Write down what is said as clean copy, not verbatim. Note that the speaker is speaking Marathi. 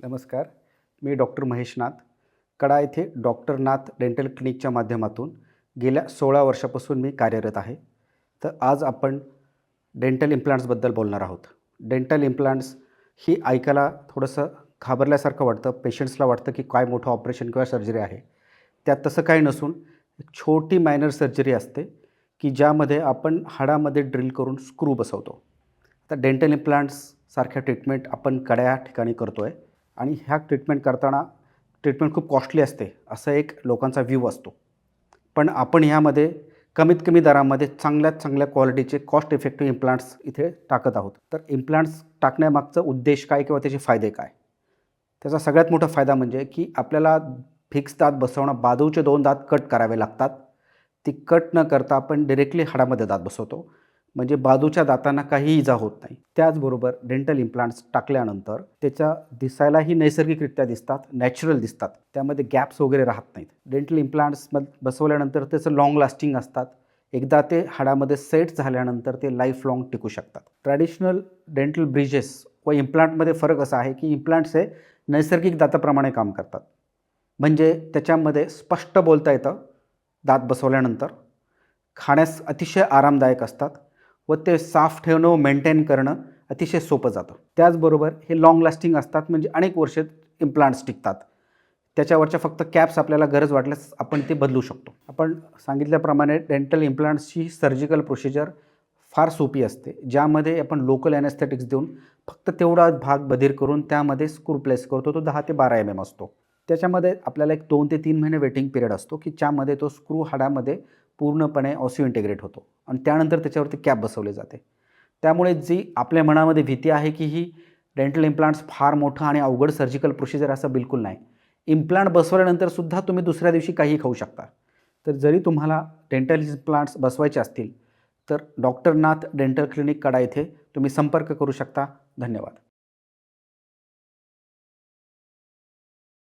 नमस्कार. मी डॉक्टर महेश नाथ. कडा येथे डॉक्टर नाथ डेंटल क्लिनिकच्या माध्यमातून गेल्या 16 वर्षापासून मी कार्यरत आहे. तर आज आपण डेंटल इम्प्लांट्सबद्दल बोलणार आहोत. डेंटल इम्प्लांट्स ही ऐकायला थोडंसं घाबरल्यासारखं वाटतं. पेशंट्सला वाटतं की काय मोठं ऑपरेशन किंवा सर्जरी आहे. त्यात तसं काही नसून एक छोटी मायनर सर्जरी असते की ज्यामध्ये आपण हाडामध्ये ड्रिल करून स्क्रू बसवतो. आता डेंटल इम्प्लांट्ससारख्या ट्रीटमेंट आपण कड्या ठिकाणी करतो आहे आणि ह्या ट्रीटमेंट करताना ट्रीटमेंट खूप कॉस्टली असते असा एक लोकांचा व्ह्यू असतो. पण आपण ह्यामध्ये कमीत कमी दरामध्ये चांगल्यात चांगल्या क्वालिटीचे कॉस्ट इफेक्टिव्ह इम्प्लांट्स इथे टाकत आहोत. तर इम्प्लांट्स टाकण्यामागचा उद्देश काय किंवा त्याचे फायदे काय? त्याचा सगळ्यात मोठा फायदा म्हणजे की आपल्याला फिक्स दात बसवणं, बाजूचे 2 दात कट करावे लागतात. ती कट न करता आपण डायरेक्टली हाडामध्ये दात बसवतो. म्हणजे बाजूच्या दातांना काहीही इजा होत नाही. त्याचबरोबर डेंटल इम्प्लांट्स टाकल्यानंतर त्याच्या दिसायलाही नैसर्गिकरित्या दिसतात, नॅचरल दिसतात. त्यामध्ये गॅप्स वगैरे राहत नाहीत. डेंटल इम्प्लांट्स बसवल्यानंतर त्याचं लाँग लास्टिंग असतात. एकदा ते हाडामध्ये सेट झाल्यानंतर ते लाईफ लाँग टिकू शकतात. ट्रॅडिशनल डेंटल ब्रिजेस व इम्प्लांटमध्ये फरक असा आहे की इम्प्लांट्स हे नैसर्गिक दाताप्रमाणे काम करतात. म्हणजे त्याच्यामध्ये स्पष्ट बोलता येतं दात बसवल्यानंतर. खाण्यास अतिशय आरामदायक असतात व ते साफ ठेवणं व मेंटेन करणं अतिशय सोपं जातं. त्याचबरोबर हे लाँग लास्टिंग असतात म्हणजे अनेक वर्ष इम्प्लांट्स टिकतात. त्याच्यावरच्या फक्त कॅप्स आपल्याला गरज वाटल्यास आपण ते बदलू शकतो. आपण सांगितल्याप्रमाणे डेंटल इम्प्लांट्सची सर्जिकल प्रोसिजर फार सोपी असते. ज्यामध्ये आपण लोकल ॲनेस्थेटिक्स देऊन फक्त तेवढा भाग बधीर करून त्यामध्ये स्क्रू प्लेस करतो. तो 10 ते 12 mm असतो. त्याच्यामध्ये आपल्याला एक 2 ते 3 महिने वेटिंग पिरियड असतो की ज्यामध्ये तो स्क्रू हाडामध्ये पूर्णपणे ऑसिओ इंटिग्रेट होतो आणि त्यानंतर त्याच्यावरती कॅप बसवली जाते. त्यामुळे जी आपल्या मनामध्ये भीती आहे की ही डेंटल इम्प्लांट्स फार मोठं आणि अवघड सर्जिकल प्रोसिजर असं बिलकुल नाही. इम्प्लांट बसवल्यानंतर सुद्धा तुम्ही दुसऱ्या दिवशी काहीही खाऊ शकता. तर जरी तुम्हाला डेंटल इम्प्लांट्स बसवायचे असतील तर डॉक्टर नाथ डेंटल क्लिनिक कडा येथे तुम्ही संपर्क करू शकता. धन्यवाद.